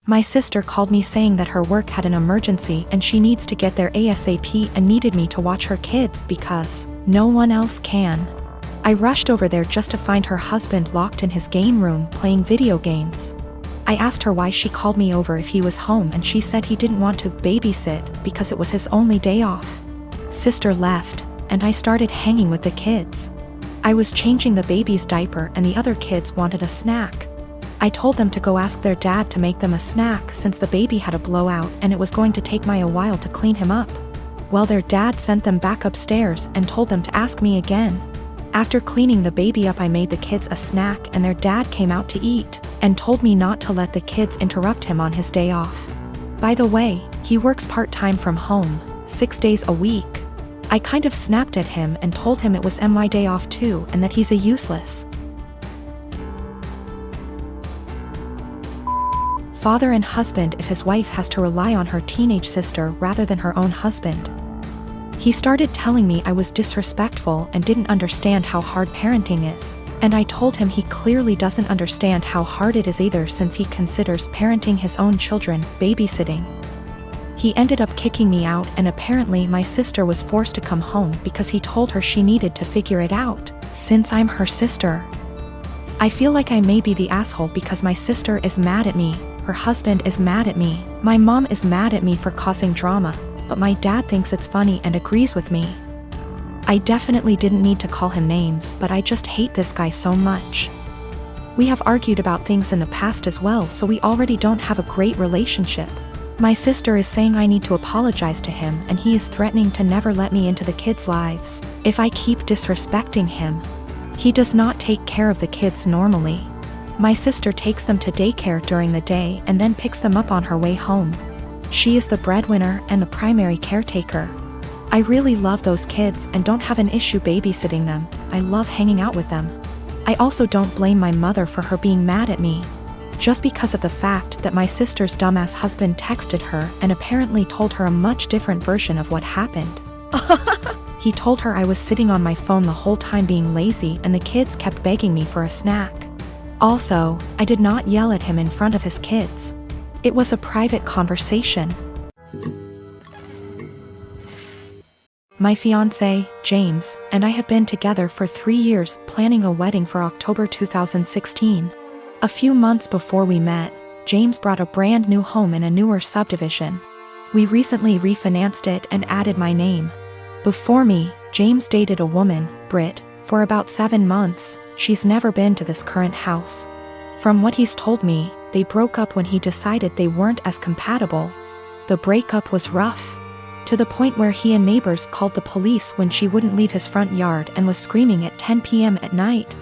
My sister called me saying that her work had an emergency and she needs to get there ASAP and needed me to watch her kids because no one else can. I rushed over there just to find her husband locked in his game room playing video games. I asked her why she called me over if he was home, and she said he didn't want to babysit because it was his only day off. Sister left, and I started hanging with the kids. I was changing the baby's diaper and the other kids wanted a snack. I told them to go ask their dad to make them a snack since the baby had a blowout and it was going to take me a while to clean him up. Well, their dad sent them back upstairs and told them to ask me again. After cleaning the baby up, I made the kids a snack and their dad came out to eat and told me not to let the kids interrupt him on his day off. By the way, he works part-time from home, 6 days a week. I kind of snapped at him and told him it was my day off too and that he's a useless father and husband if his wife has to rely on her teenage sister rather than her own husband. He started telling me I was disrespectful and didn't understand how hard parenting is, and I told him he clearly doesn't understand how hard it is either since he considers parenting his own children babysitting. He ended up kicking me out, and apparently my sister was forced to come home because he told her she needed to figure it out, since I'm her sister. I feel like I may be the asshole because my sister is mad at me, her husband is mad at me, my mom is mad at me for causing drama, but my dad thinks it's funny and agrees with me. I definitely didn't need to call him names, but I just hate this guy so much. We have argued about things in the past as well, so we already don't have a great relationship. My sister is saying I need to apologize to him, and he is threatening to never let me into the kids' lives if I keep disrespecting him. He does not take care of the kids normally. My sister takes them to daycare during the day and then picks them up on her way home. She is the breadwinner and the primary caretaker. I really love those kids and don't have an issue babysitting them. I love hanging out with them. I also don't blame my mother for her being mad at me, just because of the fact that my sister's dumbass husband texted her and apparently told her a much different version of what happened. He told her I was sitting on my phone the whole time being lazy and the kids kept begging me for a snack. Also, I did not yell at him in front of his kids. It was a private conversation. My fiancé, James, and I have been together for 3 years, planning a wedding for October 2016. A few months before we met, James bought a brand new home in a newer subdivision. We recently refinanced it and added my name. Before me, James dated a woman, Britt, for about 7 months. She's never been to this current house. From what he's told me, they broke up when he decided they weren't as compatible. The breakup was rough, to the point where he and neighbors called the police when she wouldn't leave his front yard and was screaming at 10 p.m. at night.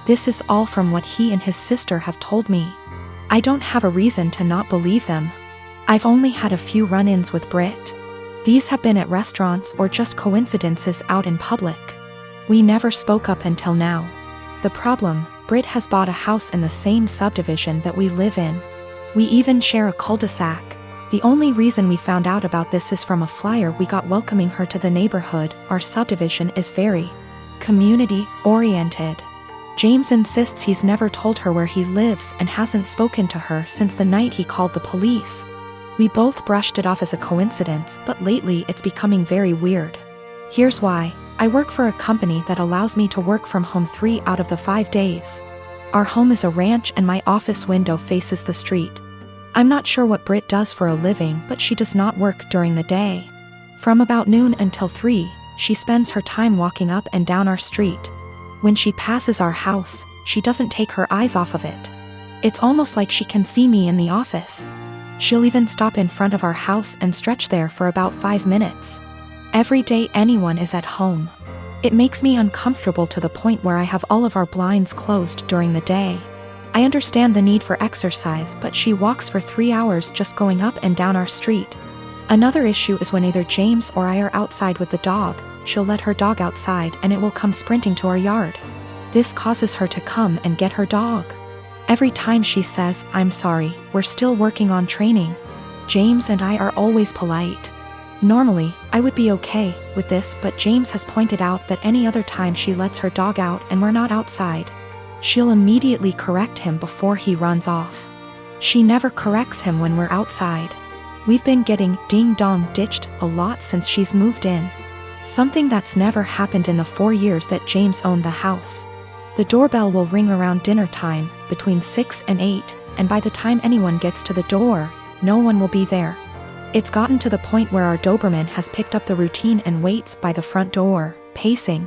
This is all from what he and his sister have told me. I don't have a reason to not believe them. I've only had a few run-ins with Britt. These have been at restaurants or just coincidences out in public. We never spoke up until now. The problem, Britt has bought a house in the same subdivision that we live in. We even share a cul-de-sac. The only reason we found out about this is from a flyer we got welcoming her to the neighborhood. Our subdivision is very community-oriented. James insists he's never told her where he lives and hasn't spoken to her since the night he called the police. We both brushed it off as a coincidence, but lately it's becoming very weird. Here's why. I work for a company that allows me to work from home 3 out of the 5 days. Our home is a ranch and my office window faces the street. I'm not sure what Britt does for a living, but she does not work during the day. From about noon until 3, she spends her time walking up and down our street. When she passes our house, she doesn't take her eyes off of it. It's almost like she can see me in the office. She'll even stop in front of our house and stretch there for about 5 minutes. Every day anyone is at home. It makes me uncomfortable to the point where I have all of our blinds closed during the day. I understand the need for exercise, but she walks for 3 hours just going up and down our street. Another issue is when either James or I are outside with the dog, she'll let her dog outside and it will come sprinting to our yard. This causes her to come and get her dog. Every time she says, "I'm sorry, we're still working on training." James and I are always polite. Normally, I would be okay with this, but James has pointed out that any other time she lets her dog out and we're not outside, she'll immediately correct him before he runs off. She never corrects him when we're outside. We've been getting ding-dong ditched a lot since she's moved in. Something that's never happened in the 4 years that James owned the house. The doorbell will ring around dinner time, between 6 and 8, and by the time anyone gets to the door, no one will be there. It's gotten to the point where our Doberman has picked up the routine and waits by the front door, pacing.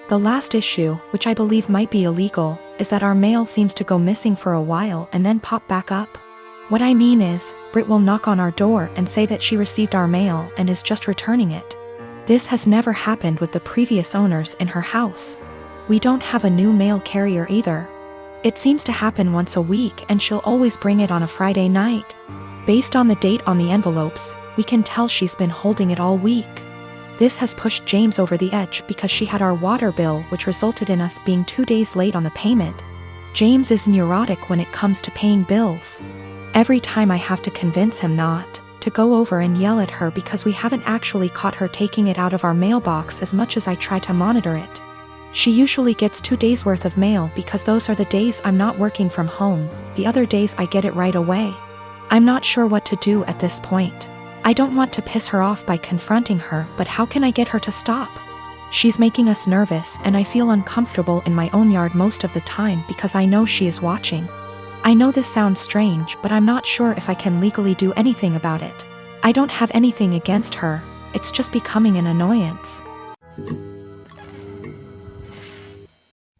The last issue, which I believe might be illegal, is that our mail seems to go missing for a while and then pop back up. What I mean is, Britt will knock on our door and say that she received our mail and is just returning it. This has never happened with the previous owners in her house. We don't have a new mail carrier either. It seems to happen once a week and she'll always bring it on a Friday night. Based on the date on the envelopes, we can tell she's been holding it all week. This has pushed James over the edge because she had our water bill, which resulted in us being 2 days late on the payment. James is neurotic when it comes to paying bills. Every time I have to convince him not to go over and yell at her because we haven't actually caught her taking it out of our mailbox as much as I try to monitor it. She usually gets 2 days worth of mail because those are the days I'm not working from home, the other days I get it right away. I'm not sure what to do at this point. I don't want to piss her off by confronting her, but how can I get her to stop? She's making us nervous and I feel uncomfortable in my own yard most of the time because I know she is watching. I know this sounds strange, but I'm not sure if I can legally do anything about it. I don't have anything against her, it's just becoming an annoyance.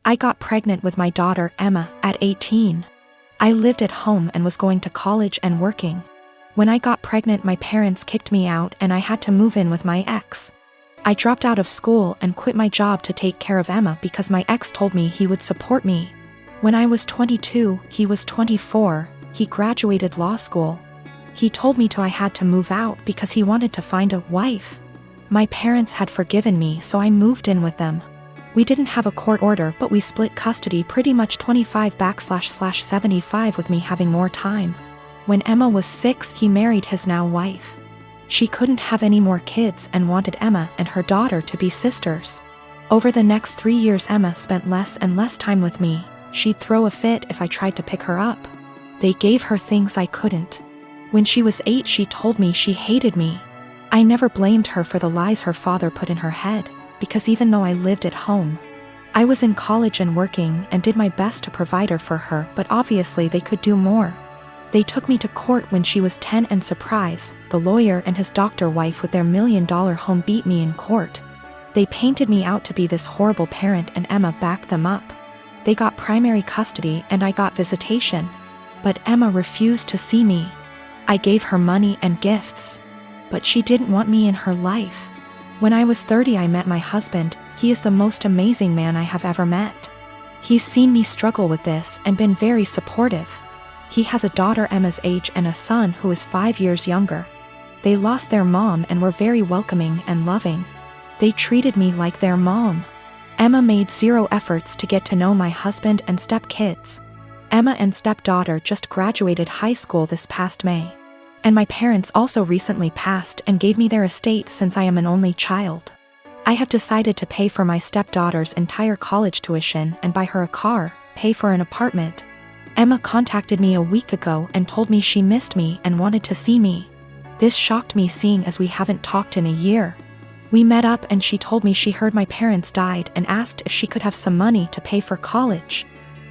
I got pregnant with my daughter Emma at 18. I lived at home and was going to college and working. When I got pregnant, my parents kicked me out and I had to move in with my ex. I dropped out of school and quit my job to take care of Emma because my ex told me he would support me. When I was 22, he was 24, he graduated law school. He told me I had to move out because he wanted to find a wife. My parents had forgiven me, so I moved in with them. We didn't have a court order, but we split custody pretty much 25/75 with me having more time. When Emma was 6, he married his now wife. She couldn't have any more kids and wanted Emma and her daughter to be sisters. Over the next 3 years, Emma spent less and less time with me. She'd throw a fit if I tried to pick her up. They gave her things I couldn't. When she was 8, she told me she hated me. I never blamed her for the lies her father put in her head, because even though I lived at home, I was in college and working and did my best to provide for her, but obviously they could do more. They took me to court when she was 10 and surprise, the lawyer and his doctor wife with their $1 million home beat me in court. They painted me out to be this horrible parent and Emma backed them up. They got primary custody and I got visitation. But Emma refused to see me. I gave her money and gifts. But she didn't want me in her life. When I was 30, I met my husband. He is the most amazing man I have ever met. He's seen me struggle with this and been very supportive. He has a daughter Emma's age and a son who is 5 years younger. They lost their mom and were very welcoming and loving. They treated me like their mom. Emma made 0 efforts to get to know my husband and stepkids. Emma and stepdaughter just graduated high school this past May. And my parents also recently passed and gave me their estate since I am an only child. I have decided to pay for my stepdaughter's entire college tuition and buy her a car, pay for an apartment. Emma contacted me a week ago and told me she missed me and wanted to see me. This shocked me, seeing as we haven't talked in a year. We met up and she told me she heard my parents died and asked if she could have some money to pay for college.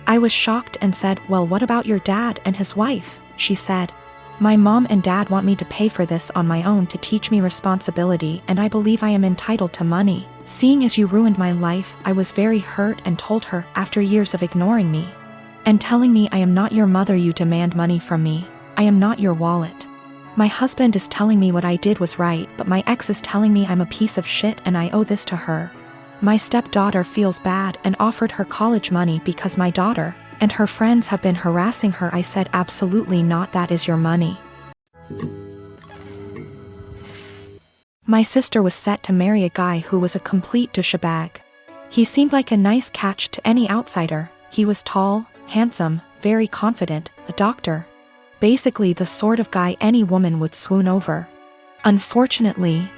I was shocked and said, "Well, what about your dad and his wife?" She said, "My mom and dad want me to pay for this on my own to teach me responsibility, and I believe I am entitled to money. Seeing as you ruined my life," I was very hurt and told her, after years of ignoring me and telling me, "I am not your mother, you demand money from me. I am not your wallet. My husband is telling me what I did was right, but my ex is telling me I'm a piece of shit and I owe this to her." My stepdaughter feels bad and offered her college money because my daughter and her friends have been harassing her. I said, "Absolutely not, that is your money." My sister was set to marry a guy who was a complete douchebag. He seemed like a nice catch to any outsider. He was tall, handsome, very confident, a doctor. Basically the sort of guy any woman would swoon over. Unfortunately,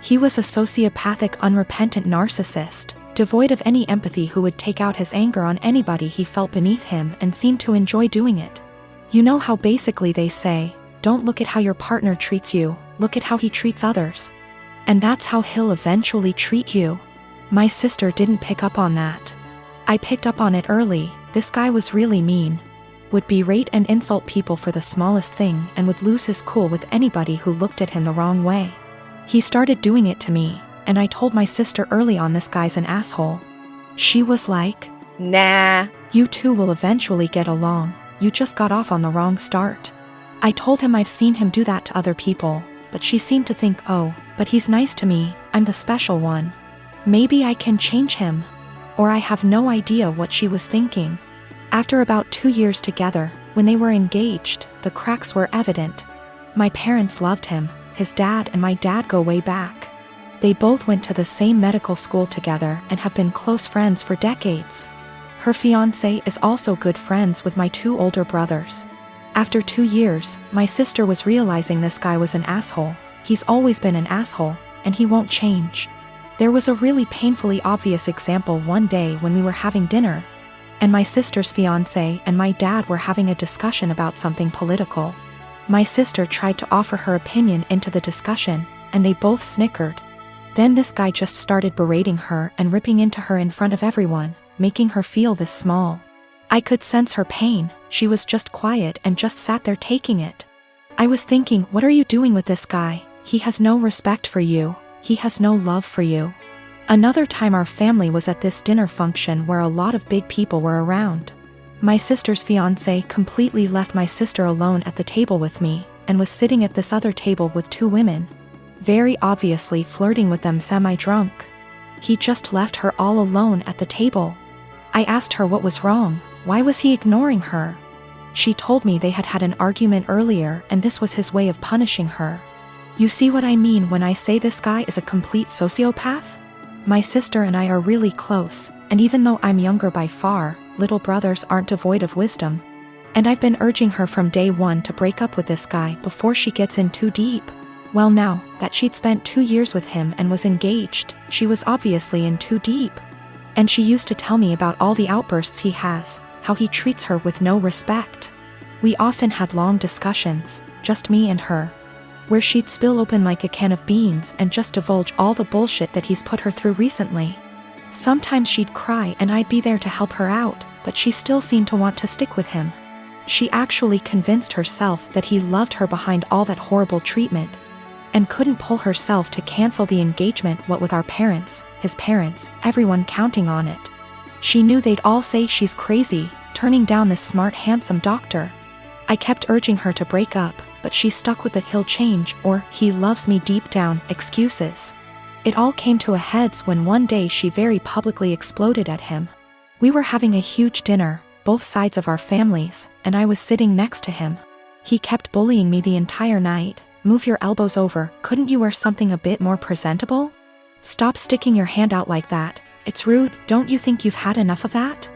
he was a sociopathic, unrepentant narcissist, devoid of any empathy, who would take out his anger on anybody he felt beneath him and seemed to enjoy doing it. You know how basically they say, don't look at how your partner treats you, look at how he treats others. And that's how he'll eventually treat you. My sister didn't pick up on that. I picked up on it early. This guy was really mean. Would berate and insult people for the smallest thing and would lose his cool with anybody who looked at him the wrong way. He started doing it to me, and I told my sister early on this guy's an asshole. She was like, Nah. You two will eventually get along, you just got off on the wrong start. I told him I've seen him do that to other people, but she seemed to think, oh, but he's nice to me, I'm the special one. Maybe I can change him. Or I have no idea what she was thinking. After about 2 years together, when they were engaged, the cracks were evident. My parents loved him, his dad and my dad go way back. They both went to the same medical school together and have been close friends for decades. Her fiancé is also good friends with my 2 older brothers. After 2 years, my sister was realizing this guy was an asshole. He's always been an asshole, and he won't change. There was a really painfully obvious example one day when we were having dinner, and my sister's fiancé and my dad were having a discussion about something political. My sister tried to offer her opinion into the discussion, and they both snickered. Then this guy just started berating her and ripping into her in front of everyone, making her feel this small. I could sense her pain. She was just quiet and just sat there taking it. I was thinking, what are you doing with this guy? He has no respect for you. He has no love for you. Another time our family was at this dinner function where a lot of big people were around. My sister's fiancé completely left my sister alone at the table with me, and was sitting at this other table with 2 women. Very obviously flirting with them semi-drunk. He just left her all alone at the table. I asked her what was wrong, why was he ignoring her? She told me they had had an argument earlier and this was his way of punishing her. You see what I mean when I say this guy is a complete sociopath? My sister and I are really close, and even though I'm younger by far, little brothers aren't devoid of wisdom. And I've been urging her from day one to break up with this guy before she gets in too deep. Well, now that she'd spent 2 years with him and was engaged, she was obviously in too deep. And she used to tell me about all the outbursts he has, how he treats her with no respect. We often had long discussions, just me and her, where she'd spill open like a can of beans and just divulge all the bullshit that he's put her through recently. Sometimes she'd cry and I'd be there to help her out, but she still seemed to want to stick with him. She actually convinced herself that he loved her behind all that horrible treatment, and couldn't pull herself to cancel the engagement, what with our parents, his parents, everyone counting on it. She knew they'd all say she's crazy, turning down this smart handsome doctor. I kept urging her to break up, but she stuck with the he'll change or he loves me deep down excuses. It all came to a head when one day she very publicly exploded at him. We were having a huge dinner, both sides of our families, and I was sitting next to him. He kept bullying me the entire night. Move your elbows over, couldn't you wear something a bit more presentable? Stop sticking your hand out like that, it's rude, don't you think you've had enough of that?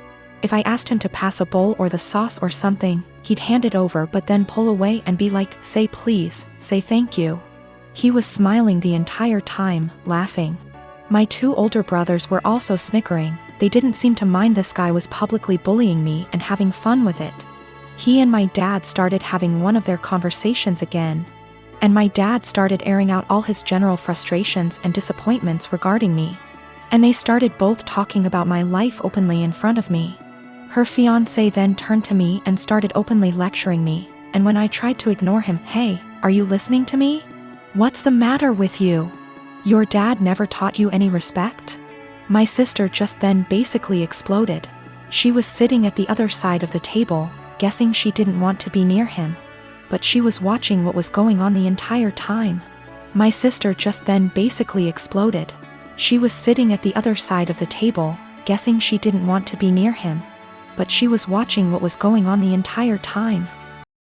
If I asked him to pass a bowl or the sauce or something, he'd hand it over but then pull away and be like, say please, say thank you. He was smiling the entire time, laughing. My 2 older brothers were also snickering. They didn't seem to mind this guy was publicly bullying me and having fun with it. He and my dad started having one of their conversations again. And my dad started airing out all his general frustrations and disappointments regarding me. And they started both talking about my life openly in front of me. Her fiancé then turned to me and started openly lecturing me, and when I tried to ignore him, hey, are you listening to me? What's the matter with you? Your dad never taught you any respect? My sister just then basically exploded. She was sitting at the other side of the table, guessing she didn't want to be near him. But she was watching what was going on the entire time. My sister just then basically exploded. She was sitting at the other side of the table, guessing she didn't want to be near him. But she was watching what was going on the entire time.